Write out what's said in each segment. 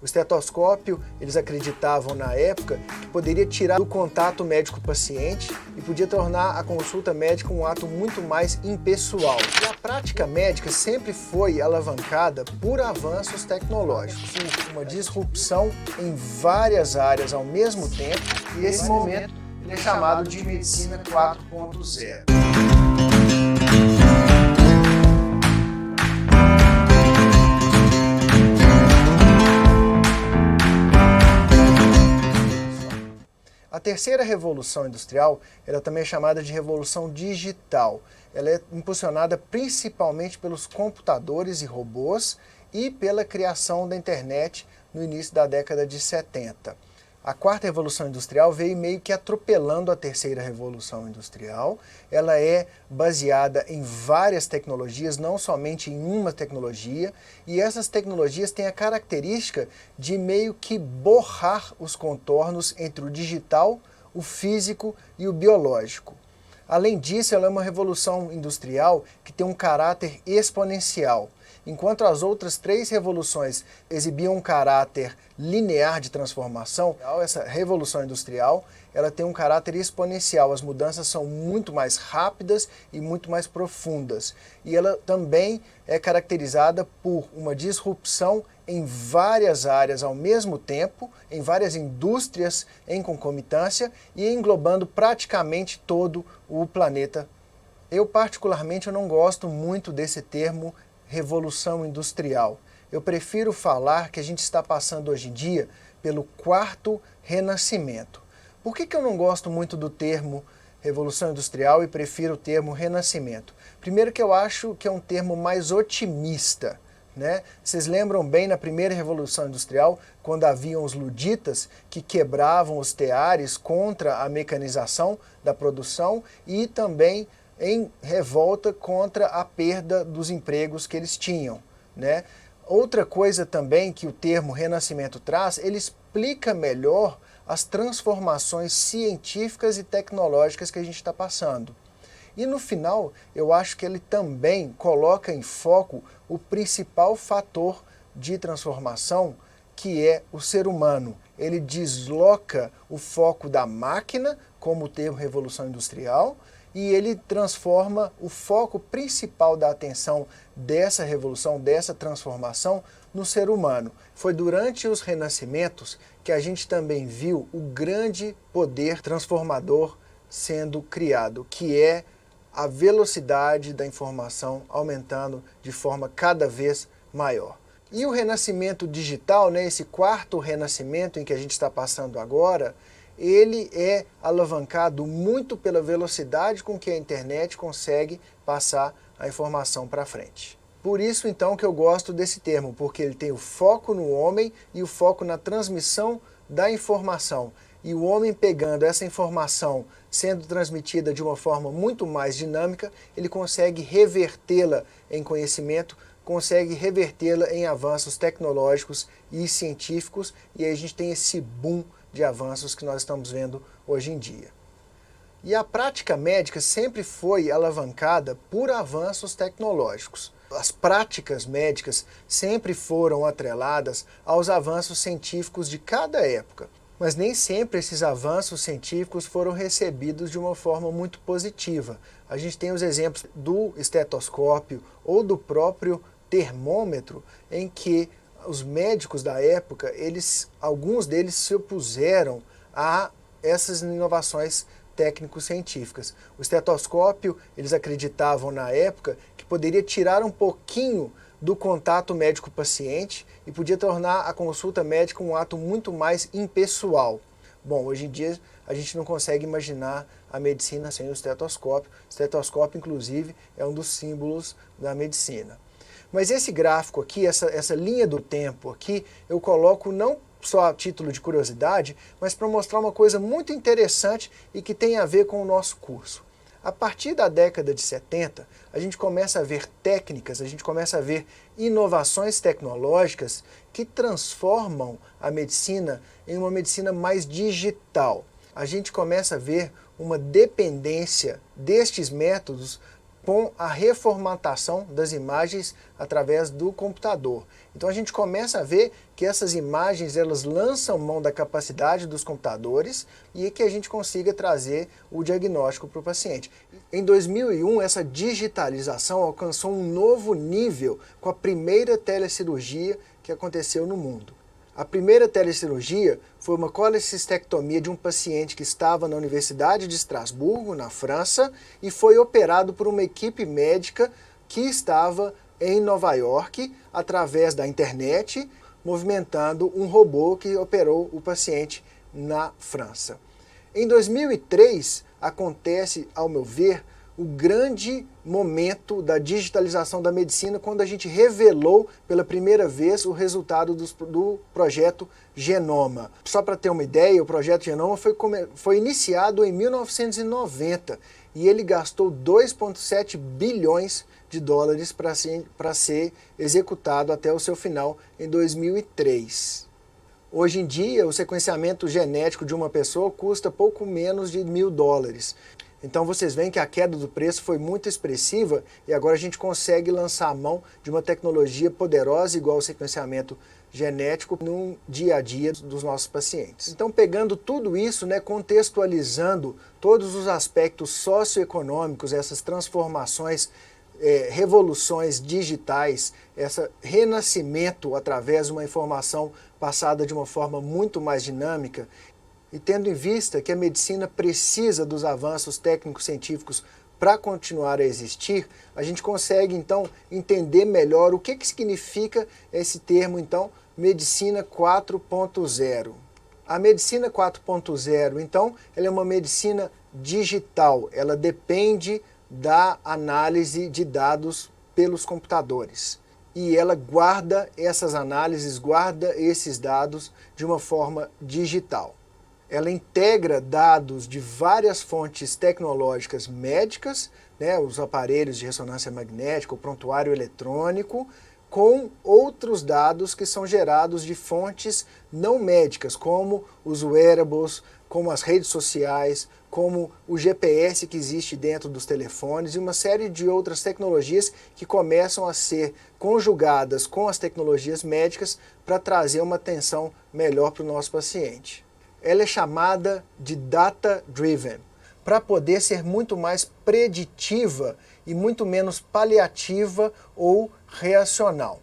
O estetoscópio, eles acreditavam na época que poderia tirar do contato médico-paciente e podia tornar a consulta médica um ato muito mais impessoal. E a prática médica sempre foi alavancada por avanços tecnológicos, uma disrupção em várias áreas ao mesmo tempo, e esse momento ele é chamado de medicina 4.0. A terceira revolução industrial, ela também é chamada de revolução digital. Ela é impulsionada principalmente pelos computadores e robôs e pela criação da internet no início da década de 70. A quarta revolução industrial veio meio que atropelando a terceira revolução industrial. Ela é baseada em várias tecnologias, não somente em uma tecnologia, e essas tecnologias têm a característica de meio que borrar os contornos entre o digital, o físico e o biológico. Além disso, ela é uma revolução industrial que tem um caráter exponencial. Enquanto as outras três revoluções exibiam um caráter linear de transformação, essa revolução industrial ela tem um caráter exponencial. As mudanças são muito mais rápidas e muito mais profundas. E ela também é caracterizada por uma disrupção em várias áreas ao mesmo tempo, em várias indústrias em concomitância e englobando praticamente todo o planeta. Eu particularmente não gosto muito desse termo revolução industrial. Eu prefiro falar que a gente está passando hoje em dia pelo quarto renascimento. Por que eu não gosto muito do termo revolução industrial e prefiro o termo renascimento? Primeiro que eu acho que é um termo mais otimista, né? Vocês lembram bem na primeira revolução industrial, quando haviam os luditas que quebravam os teares contra a mecanização da produção e também em revolta contra a perda dos empregos que eles tinham, né? Outra coisa também que o termo renascimento traz, ele explica melhor as transformações científicas e tecnológicas que a gente está passando. E no final, eu acho que ele também coloca em foco o principal fator de transformação, que é o ser humano. Ele desloca o foco da máquina, como o termo revolução industrial, e ele transforma o foco principal da atenção dessa revolução, dessa transformação, no ser humano. Foi durante os renascimentos que a gente também viu o grande poder transformador sendo criado, que é a velocidade da informação aumentando de forma cada vez maior. E o renascimento digital, né, esse quarto renascimento em que a gente está passando agora, ele é alavancado muito pela velocidade com que a internet consegue passar a informação para frente. Por isso, então, que eu gosto desse termo, porque ele tem o foco no homem e o foco na transmissão da informação. E o homem pegando essa informação, sendo transmitida de uma forma muito mais dinâmica, ele consegue revertê-la em conhecimento, consegue revertê-la em avanços tecnológicos e científicos, e aí a gente tem esse boom de avanços que nós estamos vendo hoje em dia. E a prática médica sempre foi alavancada por avanços tecnológicos. As práticas médicas sempre foram atreladas aos avanços científicos de cada época. Mas nem sempre esses avanços científicos foram recebidos de uma forma muito positiva. A gente tem os exemplos do estetoscópio ou do próprio termômetro, em que os médicos da época, alguns deles se opuseram a essas inovações técnico-científicas. O estetoscópio, eles acreditavam na época que poderia tirar um pouquinho do contato médico-paciente e podia tornar a consulta médica um ato muito mais impessoal. Bom, hoje em dia a gente não consegue imaginar a medicina sem o estetoscópio. O estetoscópio, inclusive, é um dos símbolos da medicina. Mas esse gráfico aqui, essa linha do tempo aqui, eu coloco não só a título de curiosidade, mas para mostrar uma coisa muito interessante e que tem a ver com o nosso curso. A partir da década de 70, a gente começa a ver técnicas, a gente começa a ver inovações tecnológicas que transformam a medicina em uma medicina mais digital. A gente começa a ver uma dependência destes métodos com a reformatação das imagens através do computador. Então a gente começa a ver que essas imagens elas lançam mão da capacidade dos computadores e que a gente consiga trazer o diagnóstico para o paciente. Em 2001, essa digitalização alcançou um novo nível com a primeira telecirurgia que aconteceu no mundo. A primeira telecirurgia foi uma colecistectomia de um paciente que estava na Universidade de Estrasburgo, na França, e foi operado por uma equipe médica que estava em Nova York, através da internet, movimentando um robô que operou o paciente na França. Em 2003, acontece, ao meu ver, o grande momento da digitalização da medicina, quando a gente revelou pela primeira vez o resultado do projeto Genoma. Só para ter uma ideia, o projeto Genoma foi iniciado em 1990 e ele gastou 2,7 bilhões de dólares para ser executado até o seu final em 2003. Hoje em dia, o sequenciamento genético de uma pessoa custa pouco menos de $1.000. Então vocês veem que a queda do preço foi muito expressiva e agora a gente consegue lançar a mão de uma tecnologia poderosa igual ao sequenciamento genético no dia a dia dos nossos pacientes. Então pegando tudo isso, contextualizando todos os aspectos socioeconômicos, essas transformações, revoluções digitais, esse renascimento através de uma informação passada de uma forma muito mais dinâmica, e tendo em vista que a medicina precisa dos avanços técnicos científicos para continuar a existir, a gente consegue então entender melhor o que significa esse termo então medicina 4.0. A medicina 4.0 então ela é uma medicina digital, ela depende da análise de dados pelos computadores. E ela guarda essas análises, guarda esses dados de uma forma digital. Ela integra dados de várias fontes tecnológicas médicas, os aparelhos de ressonância magnética, o prontuário eletrônico, com outros dados que são gerados de fontes não médicas, como os wearables, como as redes sociais, como o GPS que existe dentro dos telefones e uma série de outras tecnologias que começam a ser conjugadas com as tecnologias médicas para trazer uma atenção melhor para o nosso paciente. Ela é chamada de data-driven, para poder ser muito mais preditiva e muito menos paliativa ou reacional.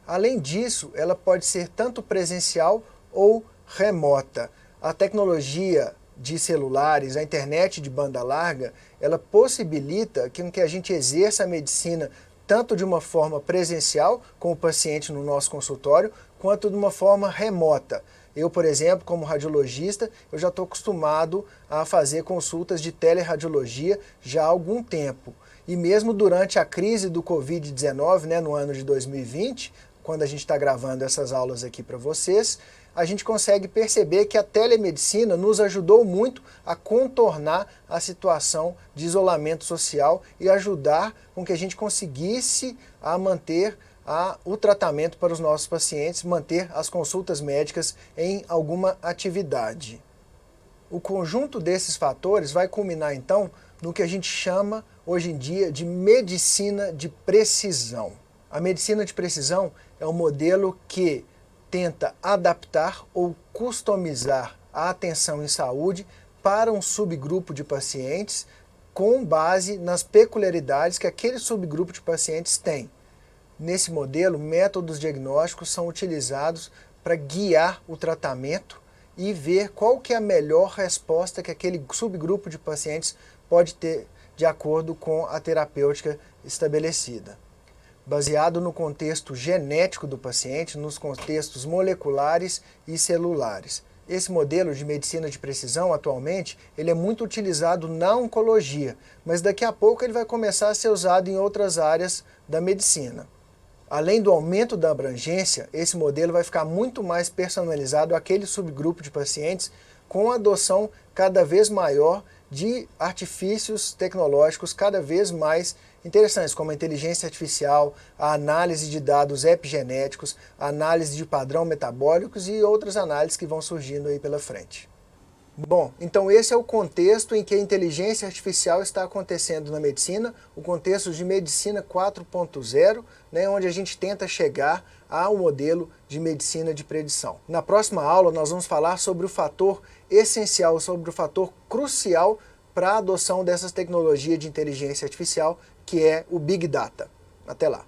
Além disso, ela pode ser tanto presencial ou remota. A tecnologia de celulares, a internet de banda larga, ela possibilita que a gente exerça a medicina tanto de uma forma presencial, com o paciente no nosso consultório, quanto de uma forma remota. Eu, por exemplo, como radiologista, eu já estou acostumado a fazer consultas de teleradiologia já há algum tempo. E mesmo durante a crise do Covid-19, no ano de 2020, quando a gente está gravando essas aulas aqui para vocês, a gente consegue perceber que a telemedicina nos ajudou muito a contornar a situação de isolamento social e ajudar com que a gente conseguisse a manter o tratamento para os nossos pacientes, manter as consultas médicas em alguma atividade. O conjunto desses fatores vai culminar então no que a gente chama hoje em dia de medicina de precisão. A medicina de precisão é um modelo que tenta adaptar ou customizar a atenção em saúde para um subgrupo de pacientes com base nas peculiaridades que aquele subgrupo de pacientes tem. Nesse modelo, métodos diagnósticos são utilizados para guiar o tratamento e ver qual que é a melhor resposta que aquele subgrupo de pacientes pode ter de acordo com a terapêutica estabelecida. Baseado no contexto genético do paciente, nos contextos moleculares e celulares. Esse modelo de medicina de precisão, atualmente, ele é muito utilizado na oncologia, mas daqui a pouco ele vai começar a ser usado em outras áreas da medicina. Além do aumento da abrangência, esse modelo vai ficar muito mais personalizado àquele subgrupo de pacientes com a adoção cada vez maior de artifícios tecnológicos cada vez mais interessantes, como a inteligência artificial, a análise de dados epigenéticos, a análise de padrão metabólicos e outras análises que vão surgindo aí pela frente. Bom, então esse é o contexto em que a inteligência artificial está acontecendo na medicina, o contexto de medicina 4.0, né, onde a gente tenta chegar a um modelo de medicina de predição. Na próxima aula nós vamos falar sobre o fator essencial, sobre o fator crucial para a adoção dessas tecnologias de inteligência artificial, que é o Big Data. Até lá!